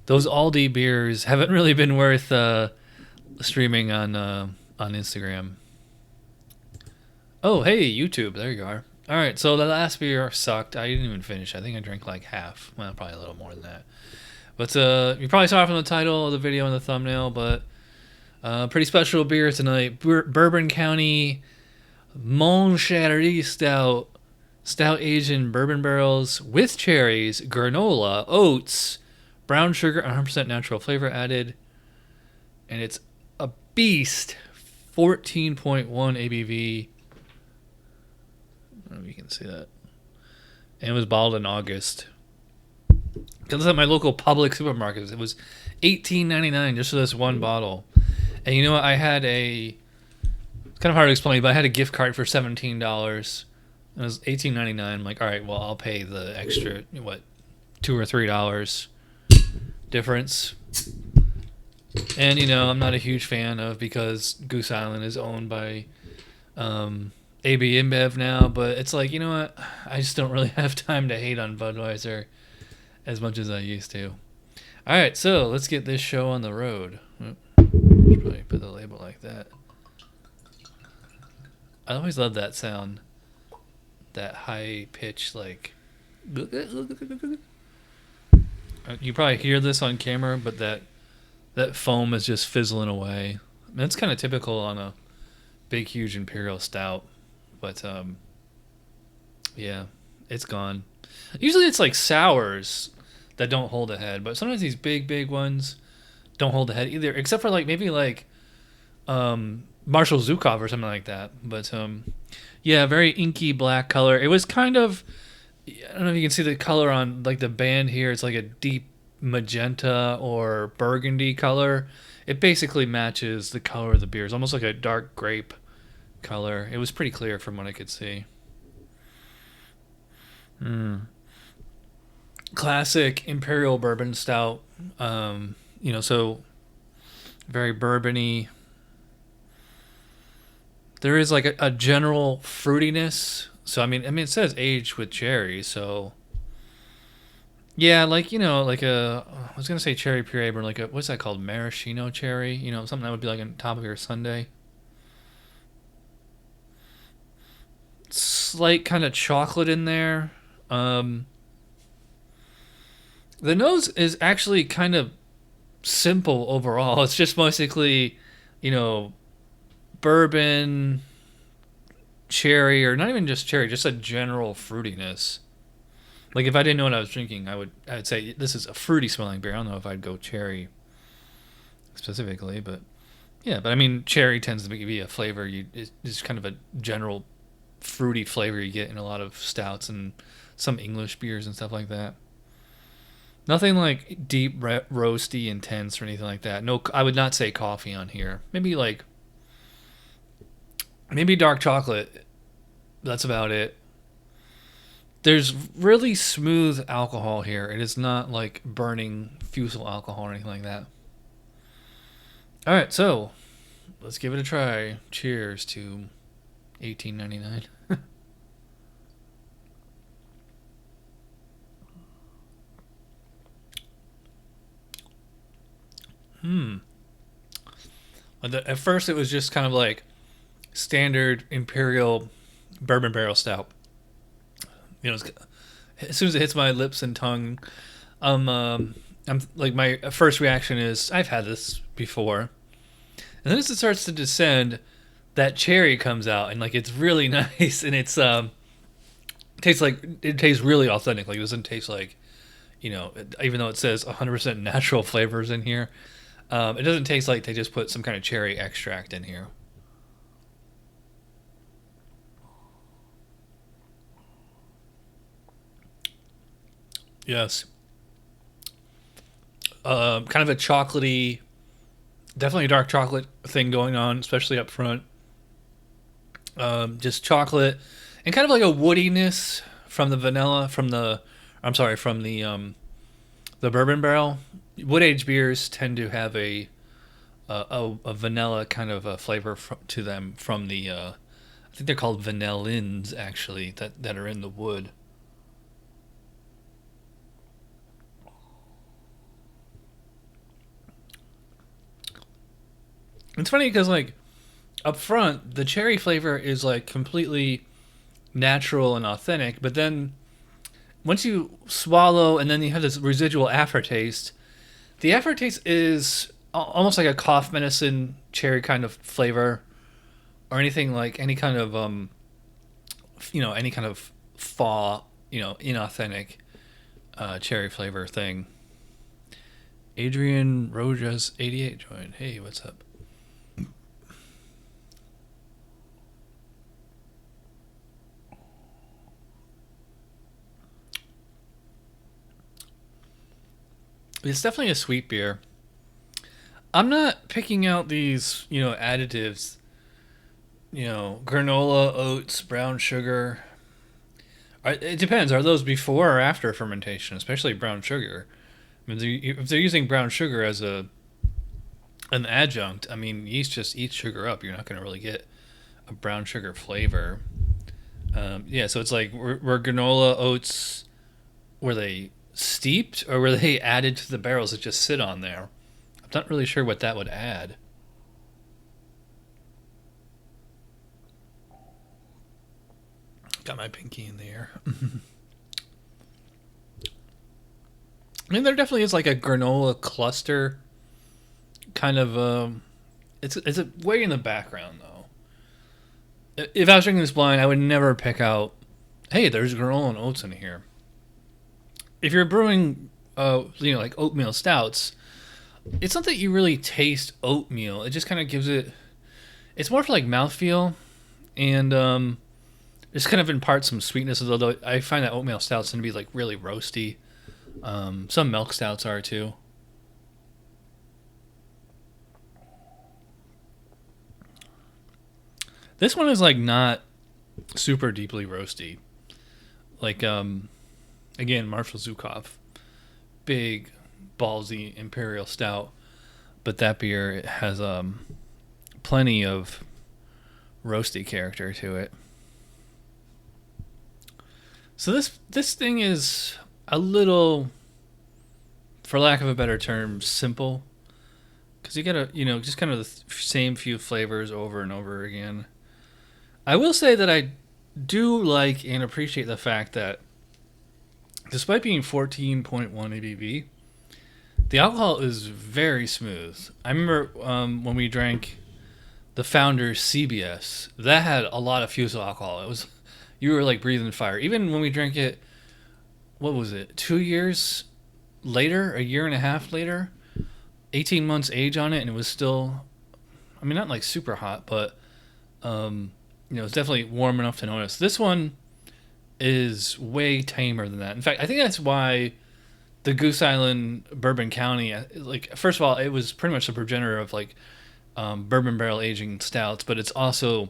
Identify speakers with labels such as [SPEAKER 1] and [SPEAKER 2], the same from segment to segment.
[SPEAKER 1] those Aldi beers haven't really been worth streaming on Instagram. Oh, hey, YouTube. There you are. All right, so the last beer sucked. I didn't even finish. I think I drank like half. Well, probably a little more than that. But you probably saw it from the title of the video and the thumbnail, but pretty special beer tonight. Bourbon County Mon Chéri Stout. Stout aged in bourbon barrels with cherries, granola, oats, brown sugar, 100% natural flavor added. And it's a beast. 14.1 ABV. I don't know if you can see that. And it was bottled in August. Because at my local public supermarkets, it was $18.99 just for this one bottle. And you know what? I had it's kind of hard to explain, but I had a gift card for $17. It was $18.99. I'm like, all right, well, I'll pay the extra, $2 or $3 difference. And, I'm not a huge fan of, because Goose Island is owned by AB InBev now, but it's like, you know what? I just don't really have time to hate on Budweiser as much as I used to. All right, so let's get this show on the road. Should probably put the label like that. I always love that sound. That high pitch, like. You probably hear this on camera, but that foam is just fizzling away. I mean, it's kind of typical on a big, huge Imperial Stout. But, yeah, it's gone. Usually it's like sours that don't hold a head, but sometimes these big ones don't hold a head either, except for maybe Marshall Zukov or something like that. But, yeah, very inky black color. It was kind of, I don't know if you can see the color on the band here. It's like a deep magenta or burgundy color. It basically matches the color of the beer. It's almost like a dark grape color. It was pretty clear from what I could see. Classic Imperial Bourbon Stout. So very bourbony. There is a general fruitiness. So I mean, it says aged with cherry. So yeah, I was gonna say cherry puree, but what's that called? Maraschino cherry. Something that would be on top of your sundae. Slight kind of chocolate in there. The nose is actually kind of simple overall. It's just basically, bourbon, cherry, or not even just cherry, just a general fruitiness. If I didn't know what I was drinking, I'd say this is a fruity smelling beer. I don't know if I'd go cherry specifically, but yeah. But I mean, cherry tends to be a flavor. It's kind of a general fruity flavor you get in a lot of stouts and some English beers and stuff like that. Nothing like deep roasty intense or anything like that. No, I would not say coffee on here. Maybe dark chocolate. That's about it. There's really smooth alcohol here. It is not like burning fusel alcohol or anything like that. All right, so let's give it a try. Cheers to $18.99. At first, it was just kind of standard Imperial bourbon barrel stout. As soon as it hits my lips and tongue, I'm my first reaction is I've had this before, and then as it starts to descend, that cherry comes out and it's really nice, and it tastes really authentic. It doesn't taste even though it says 100% natural flavors in here, it doesn't taste like they just put some kind of cherry extract in here. Yes. Kind of a chocolatey, definitely a dark chocolate thing going on, especially up front. Just chocolate and kind of a woodiness from the vanilla, from the bourbon barrel. Wood aged beers tend to have a vanilla kind of a flavor to them from the I think they're called vanillins actually that are in the wood. It's funny because like up front, the cherry flavor is like completely natural and authentic, but then once you swallow and then you have this residual aftertaste, the aftertaste is almost like a cough medicine cherry kind of flavor, or anything like any kind of any kind of fall, inauthentic cherry flavor thing. Adrian Rojas 88 joined. Hey, what's up? It's definitely a sweet beer. I'm not picking out these, additives, granola, oats, brown sugar. It depends. Are those before or after fermentation, especially brown sugar? I mean, if they're using brown sugar as an adjunct, I mean, yeast just eats sugar up. You're not going to really get a brown sugar flavor. So it's like, were granola oats, were they steeped or were they added to the barrels that just sit on there? I'm not really sure what that would add. Got my pinky in the air. I mean, there definitely is like a granola cluster kind of. It's a way in the background though. If I was drinking this blind, I would never pick out, hey, there's granola and oats in here. If you're brewing, like oatmeal stouts, it's not that you really taste oatmeal. It just kind of gives it. It's more for like mouthfeel, and just kind of imparts some sweetness. Although I find that oatmeal stouts tend to be like really roasty. Some milk stouts are too. This one is like not super deeply roasty. Like again, Marshall Zukov, big ballsy imperial stout, but that beer has plenty of roasty character to it. So this thing is a little, for lack of a better term, simple, because you get just kind of the same few flavors over and over again. I will say that I do like and appreciate the fact that despite being 14.1 ABV, the alcohol is very smooth. I remember when we drank the Founder's CBS, that had a lot of fusel alcohol. It was, you were like breathing fire. Even when we drank it, what was it, 2 years later, a year and a half later, 18 months age on it, and it was still, I mean, not like super hot, but it's definitely warm enough to notice. This one is way tamer than that. In fact, I think that's why the Goose Island Bourbon County, like, first of all, it was pretty much the progenitor of like bourbon barrel aging stouts, but it's also,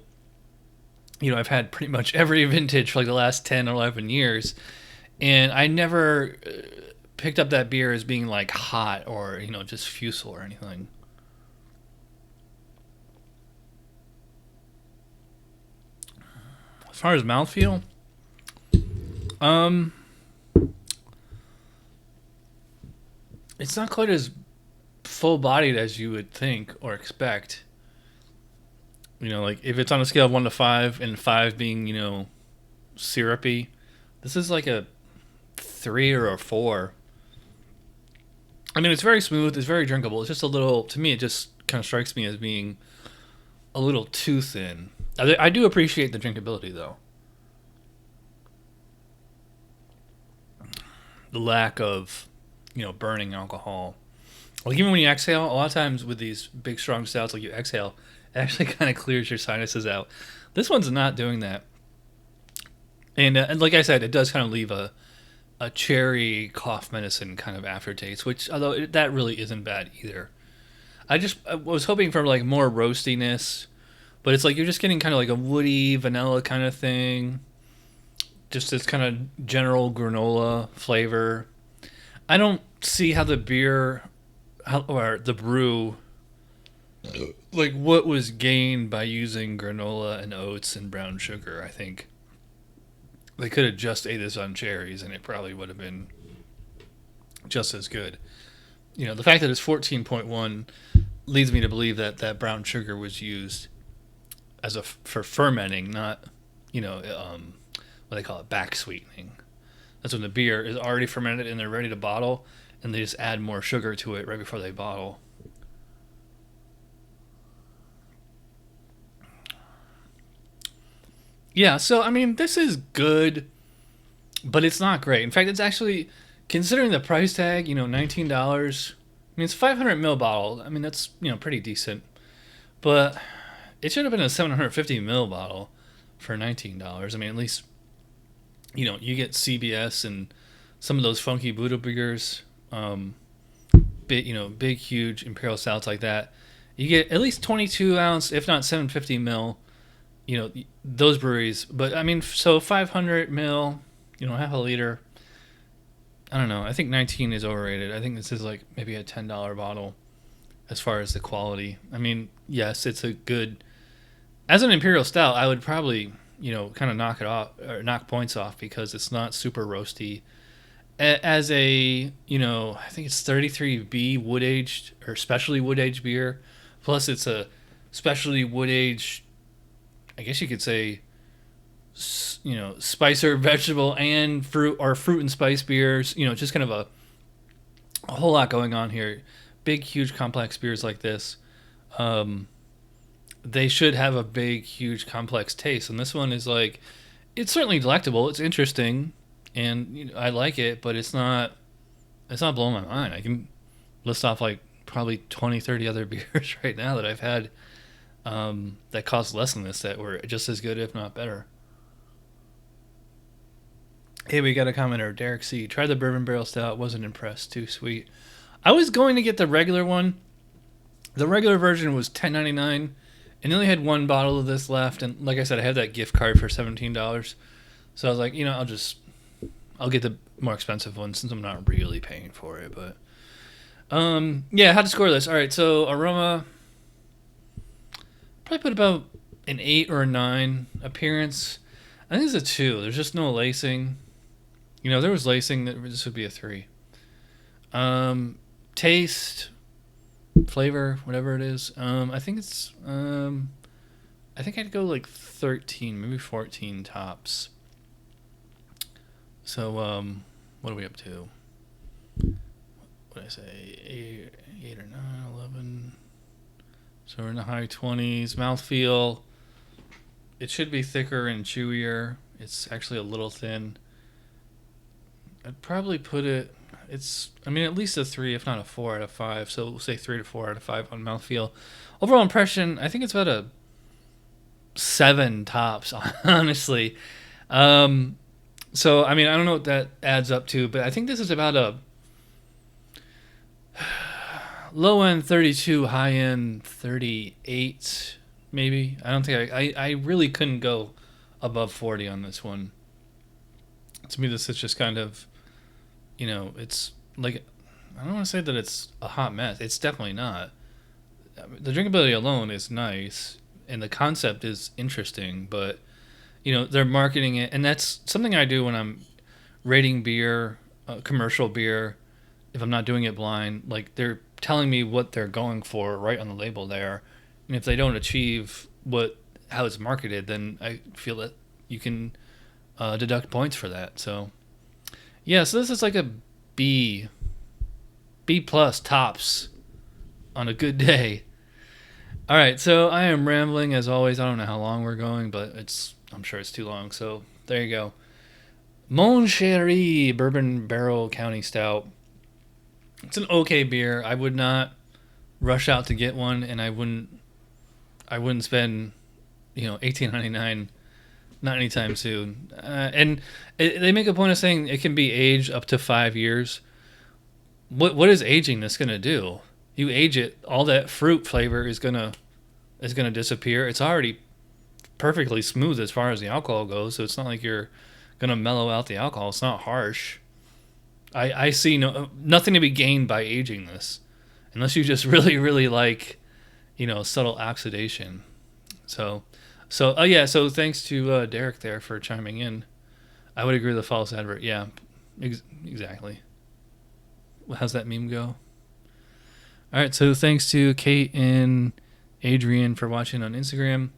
[SPEAKER 1] I've had pretty much every vintage for like the last 10 or 11 years, and I never picked up that beer as being like hot or, just fusel or anything. As far as mouthfeel, it's not quite as full-bodied as you would think or expect. Like if it's on a scale of 1 to 5, and 5 being, syrupy, this is like a 3 or a 4. I mean, it's very smooth. It's very drinkable. It's just a little, to me, it just kind of strikes me as being a little too thin. I do appreciate the drinkability, though. The lack of, burning alcohol. Like, even when you exhale, a lot of times with these big, strong stouts, like you exhale, it actually kind of clears your sinuses out. This one's not doing that. And like I said, it does kind of leave a cherry cough medicine kind of aftertaste, which, although that really isn't bad either. I was hoping for like more roastiness, but it's like you're just getting kind of like a woody vanilla kind of thing. Just this kind of general granola flavor. I don't see how the beer or the brew, like what was gained by using granola and oats and brown sugar. I think they could have just ate this on cherries and it probably would have been just as good. The fact that it's 14.1 leads me to believe that that brown sugar was used as for fermenting, not, what they call it, back sweetening. That's when the beer is already fermented and they're ready to bottle, and they just add more sugar to it right before they bottle. Yeah, so I mean, this is good, but it's not great. In fact, it's actually, considering the price tag, $19. I mean, it's a 500 ml bottle. I mean, that's, pretty decent. But it should have been a 750 ml bottle for $19. I mean, at least, you get CBS and some of those funky Buddha beers, big, huge imperial stouts like that. You get at least 22 ounce, if not 750 ml, those breweries. But I mean, so 500 ml, half a liter. I don't know. I think 19 is overrated. I think this is like maybe a $10 bottle as far as the quality. I mean, yes, it's a good, as an imperial stout, I would probably, kind of knock it off or knock points off because it's not super roasty. As a, I think it's 33B wood aged or specialty wood aged beer. Plus it's a specialty wood aged, I guess you could say, spicer, vegetable, and fruit, or fruit and spice beers. Just kind of a whole lot going on here. Big, huge, complex beers like this, they should have a big, huge, complex taste. And this one is like, it's certainly delectable. It's interesting, and I like it, but it's not blowing my mind. I can list off like probably 20, 30 other beers right now that I've had that cost less than this that were just as good, if not better. Hey, we got a commenter, Derek C. Tried the bourbon barrel stout, wasn't impressed, too sweet. I was going to get the regular one. The regular version was $10.99, and they only had one bottle of this left. And like I said, I had that gift card for $17. So I was like, I'll get the more expensive one since I'm not really paying for it. But yeah, how to score this? All right, so aroma, probably put about an 8 or a 9. Appearance, I think it's a 2. There's just no lacing. There was lacing, this would be a 3. Taste, flavor, whatever it is. I think it's, I think I'd go like 13, maybe 14 tops. So, what are we up to? What did I say? 8 or 9, 11. So we're in the high 20s. Mouthfeel, it should be thicker and chewier. It's actually a little thin. I'd probably put it, at least a 3, if not a 4 out of 5. So we'll say 3 to 4 out of 5 on mouthfeel. Overall impression, I think it's about a 7 tops, honestly. So, I don't know what that adds up to, but I think this is about a low end 32, high end 38, maybe. I don't think I really couldn't go above 40 on this one. To me, this is just kind of, it's like, I don't want to say that it's a hot mess. It's definitely not. The drinkability alone is nice, and the concept is interesting, but, they're marketing it, and that's something I do when I'm rating beer, commercial beer, if I'm not doing it blind. Like, they're telling me what they're going for right on the label there, and if they don't achieve how it's marketed, then I feel that you can deduct points for that. So yeah, so this is like a B plus tops on a good day. All right, so I am rambling as always. I don't know how long we're going, but I'm sure it's too long. So there you go. Mon Chéri Bourbon Barrel County Stout. It's an okay beer. I would not rush out to get one, and I wouldn't spend $18.99. Not anytime soon. And they make a point of saying it can be aged up to 5 years. What is aging this going to do? You age it, all that fruit flavor is gonna disappear. It's already perfectly smooth as far as the alcohol goes, so it's not like you're gonna mellow out the alcohol. It's not harsh. I see nothing to be gained by aging this, unless you just really, really like, subtle oxidation. So thanks to Derek there for chiming in. I would agree with the false advert. Yeah, exactly. How's that meme go? All All right, so thanks to Kate and Adrian for watching on Instagram.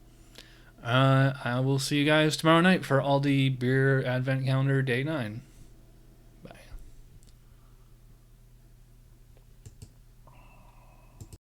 [SPEAKER 1] I will see you guys tomorrow night for Aldi Beer Advent Calendar Day 9.